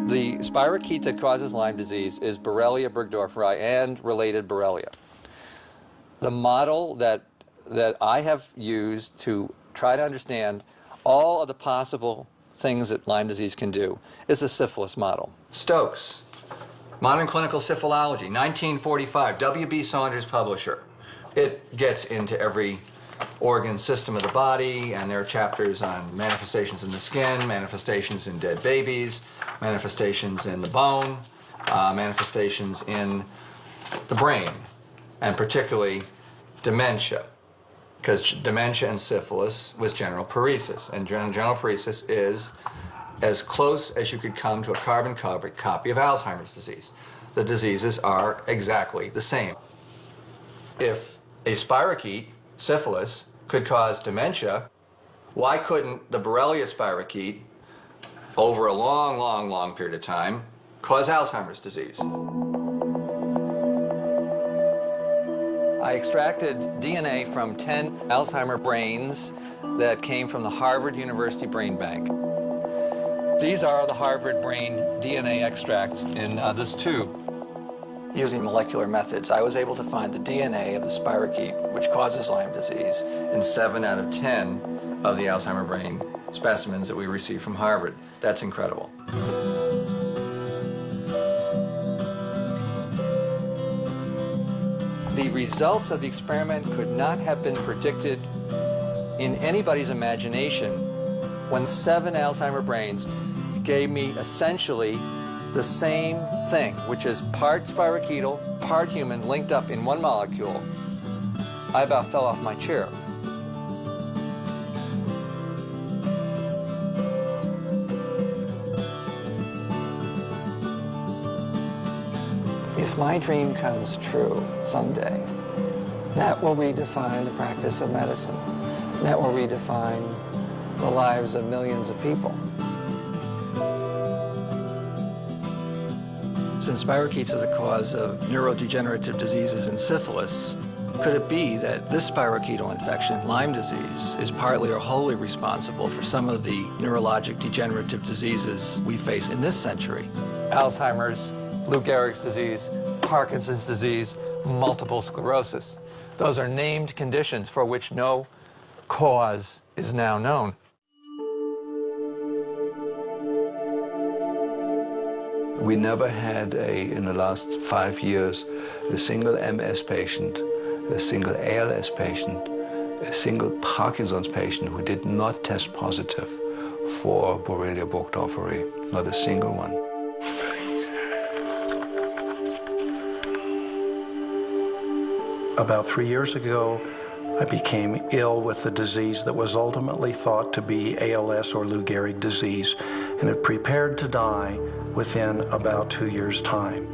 The spirochete that causes Lyme disease is Borrelia burgdorferi and related Borrelia. The model that I have used to try to understand all of the possible things that Lyme disease can do is a syphilis model. Stokes, Modern Clinical Syphilology, 1945, W.B. Saunders publisher. It gets into every organ system of the body, and there are chapters on manifestations in the skin, manifestations in dead babies, manifestations in the bone, manifestations in the brain, and particularly dementia, because dementia and syphilis was general paresis, and general paresis is as close as you could come to a carbon copy of Alzheimer's disease. The diseases are exactly the same. If a spirochete, syphilis, could cause dementia, why couldn't the Borrelia spirochete, over a long, long, long period of time, cause Alzheimer's disease? I extracted DNA from 10 Alzheimer brains that came from the Harvard University Brain Bank. These are the Harvard brain DNA extracts in this tube. Using molecular methods, I was able to find the DNA of the spirochete, which causes Lyme disease, in 7 out of 10 of the Alzheimer brain specimens that we received from Harvard. That's incredible. The results of the experiment could not have been predicted in anybody's imagination when 7 Alzheimer brains gave me essentially the same thing, which is part spirochetal, part human, linked up in one molecule. I about fell off my chair. If my dream comes true someday, that will redefine the practice of medicine. That will redefine the lives of millions of people. Since spirochetes are the cause of neurodegenerative diseases and syphilis, could it be that this spirochetal infection, Lyme disease, is partly or wholly responsible for some of the neurologic degenerative diseases we face in this century? Alzheimer's, Lou Gehrig's disease, Parkinson's disease, multiple sclerosis. Those are named conditions for which no cause is now known. We never had, in the last 5 years, a single MS patient, a single ALS patient, a single Parkinson's patient who did not test positive for Borrelia burgdorferi. Not a single one. About 3 years ago, I became ill with the disease that was ultimately thought to be ALS or Lou Gehrig disease, and it prepared to die within about 2 years' time.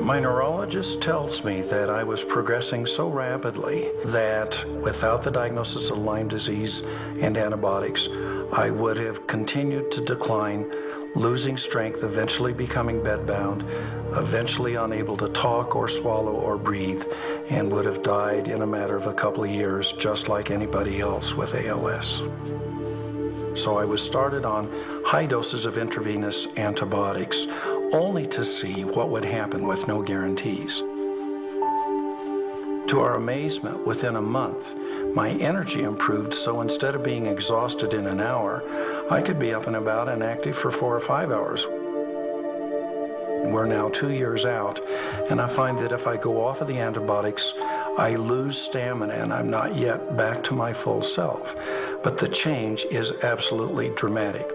My neurologist tells me that I was progressing so rapidly that without the diagnosis of Lyme disease and antibiotics, I would have continued to decline, losing strength, eventually becoming bedbound, eventually unable to talk or swallow or breathe, and would have died in a matter of a couple of years, just like anybody else with ALS. So I was started on high doses of intravenous antibiotics, only to see what would happen with no guarantees. To our amazement, within a month, my energy improved, so instead of being exhausted in an hour, I could be up and about and active for 4 or 5 hours. We're now 2 years out, and I find that if I go off of the antibiotics, I lose stamina and I'm not yet back to my full self. But the change is absolutely dramatic.